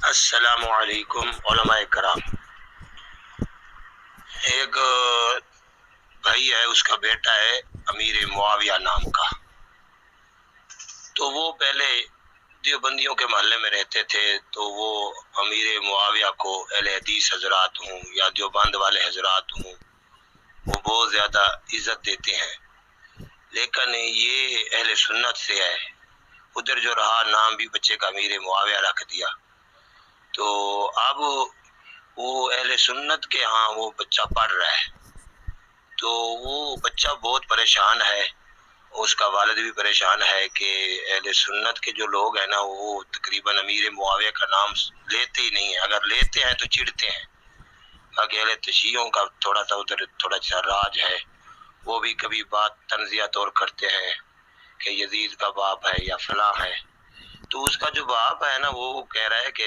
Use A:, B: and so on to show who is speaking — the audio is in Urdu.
A: السلام علیکم علماء کرام۔ ایک بھائی ہے، اس کا بیٹا ہے امیر معاویہ نام کا، تو وہ پہلے دیوبندیوں کے محلے میں رہتے تھے، تو وہ امیر معاویہ کو اہل حدیث حضرات ہوں یا دیوبند والے حضرات ہوں وہ بہت زیادہ عزت دیتے ہیں، لیکن یہ اہل سنت سے ہے، ادھر جو رہا نام بھی بچے کا امیر معاویہ رکھ دیا، تو اب وہ اہل سنت کے ہاں وہ بچہ پڑھ رہا ہے، تو وہ بچہ بہت پریشان ہے، اس کا والد بھی پریشان ہے کہ اہل سنت کے جو لوگ ہیں نا وہ تقریباً امیر معاویہ کا نام لیتے ہی نہیں ہیں، اگر لیتے ہیں تو چڑھتے ہیں، باقی اہل تشیعوں کا تھوڑا سا ادھر تھوڑا سا راج ہے، وہ بھی کبھی بات تنزیہ طور کرتے ہیں کہ یزید کا باپ ہے یا فلاں ہے، تو اس کا جو باپ ہے نا وہ کہہ رہا ہے کہ